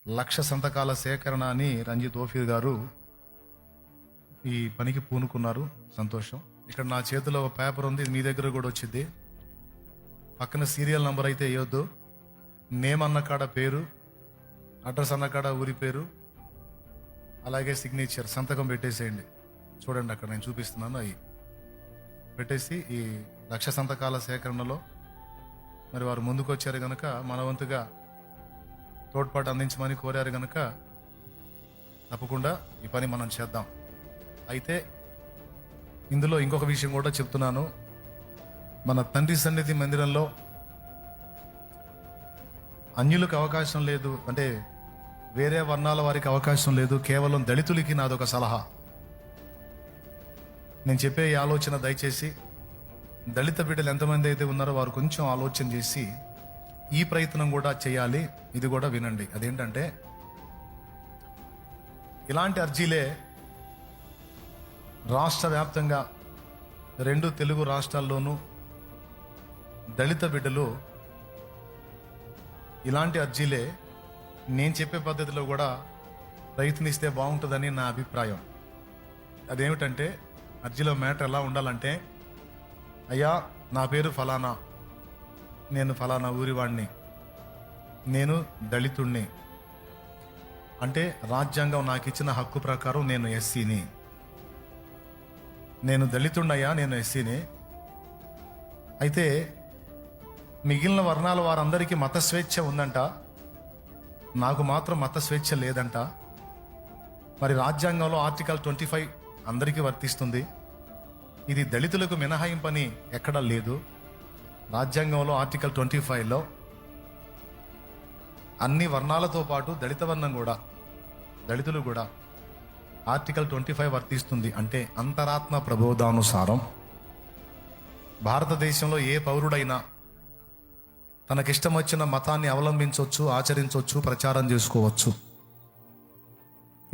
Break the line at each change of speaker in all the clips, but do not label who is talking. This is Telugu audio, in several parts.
1,00,000 సంతకాల సేకరణ అని రంజిత్ ఓఫీర్ గారు ఈ పనికి పూనుకున్నారు. సంతోషం. ఇక్కడ నా చేతిలో ఒక పేపర్ ఉంది, మీ దగ్గర కూడా వచ్చింది. పక్కన సీరియల్ నంబర్ అయితే వేయొద్దు. నేమ్ అన్న కాడ పేరు, అడ్రస్ అన్న కాడ ఊరి పేరు, అలాగే సిగ్నేచర్ సంతకం పెట్టేసేయండి. చూడండి అక్కడ నేను చూపిస్తున్నాను. అవి పెట్టేసి ఈ 1,00,000 సంతకాల సేకరణలో మరి వారు ముందుకు వచ్చారు కనుక మన వంతుగా తోడ్పాటు అందించమని కోరారు కనుక తప్పకుండా ఈ పని మనం చేద్దాం. అయితే ఇందులో ఇంకొక విషయం కూడా చెప్తున్నాను. మన తండ్రి సన్నిధి మందిరంలో అన్యులకు అవకాశం లేదు, అంటే వేరే వర్ణాల వారికి అవకాశం లేదు. కేవలం దళితులకి నాదొక సలహా. నేను చెప్పే ఈ ఆలోచన దయచేసి దళిత బిడ్డలు ఎంతమంది అయితే ఉన్నారో వారు కొంచెం ఆలోచన చేసి ఈ ప్రయత్నం కూడా చేయాలి. ఇది కూడా వినండి. అదేంటంటే ఇలాంటి అర్జీలే రాష్ట్ర వ్యాప్తంగా 2 తెలుగు రాష్ట్రాల్లోనూ దళిత బిడ్డలు ఇలాంటి అర్జీలే నేను చెప్పే పద్ధతిలో కూడా ప్రయత్నిస్తే బాగుంటుందని నా అభిప్రాయం. అదేమిటంటే అర్జీలో మ్యాటర్ ఎలా ఉండాలంటే, అయ్యా నా పేరు ఫలానా, నేను ఫలానా ఊరివాడిని, నేను దళితుణ్ణి, అంటే రాజ్యాంగం నాకు ఇచ్చిన హక్కు ప్రకారం నేను ఎస్సీని, నేను దళితుణ్ణయ్యా, నేను ఎస్సీని. అయితే మిగిలిన వర్ణాల వారందరికీ మత స్వేచ్ఛ ఉందంట, నాకు మాత్రం మత స్వేచ్ఛ లేదంట. మరి రాజ్యాంగంలో ఆర్టికల్ 25 అందరికీ వర్తిస్తుంది. ఇది దళితులకు మినహాయింపని ఎక్కడా లేదు. రాజ్యాంగంలో ఆర్టికల్ 25లో అన్ని వర్ణాలతో పాటు దళిత వర్ణం కూడా, దళితులు కూడా ఆర్టికల్ 25 వర్తిస్తుంది. అంటే అంతరాత్మ ప్రబోధానుసారం భారతదేశంలో ఏ పౌరుడైనా తనకిష్టం వచ్చిన మతాన్ని అవలంబించవచ్చు, ఆచరించవచ్చు, ప్రచారం చేసుకోవచ్చు.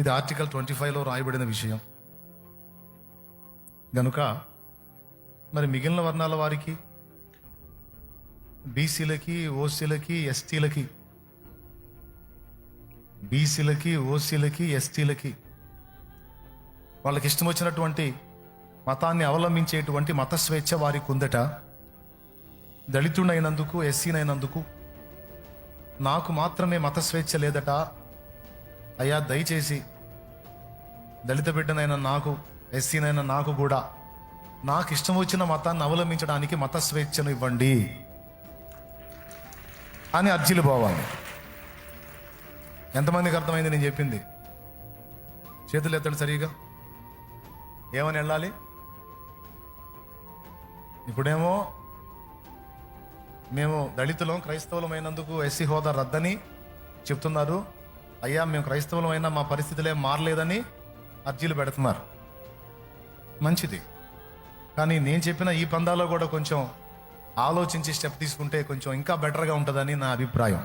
ఇది ఆర్టికల్ 25లో రాయబడిన విషయం గనుక మరి మిగిలిన వర్ణాల వారికి, బీసీలకి, ఓసీలకి, ఎస్టీలకి, బీసీలకి, ఓసీలకి, ఎస్టీలకి వాళ్ళకి ఇష్టం వచ్చినటువంటి మతాన్ని అవలంబించేటువంటి మత స్వేచ్ఛ వారికి ఉందట. దళితుడైనందుకు, ఎస్సీనైనందుకు నాకు మాత్రమే మత స్వేచ్ఛ లేదట. అయ్యా దయచేసి దళిత బిడ్డనైనా నాకు, ఎస్సీనైనా నాకు కూడా నాకు ఇష్టం వచ్చిన మతాన్ని అవలంబించడానికి మత స్వేచ్ఛను ఇవ్వండి అని అర్జీలు పోవాలి. ఎంతమందికి అర్థమైంది నేను చెప్పింది? చేతులు ఎత్తండి సరిగా. ఏమని వెళ్ళాలి? ఇప్పుడేమో మేము దళితులం, క్రైస్తవులమైనందుకు ఎస్సీ హోదా రద్దని చెప్తున్నారు. అయ్యా మేము క్రైస్తవులమైనా మా పరిస్థితులే మారలేదని అర్జీలు పెడుతున్నారు. మంచిది, కానీ నేను చెప్పిన ఈ పందాలో కూడా కొంచెం ఆలోచించి స్టెప్ తీసుకుంటే కొంచెం ఇంకా బెటర్గా ఉంటుందని నా అభిప్రాయం.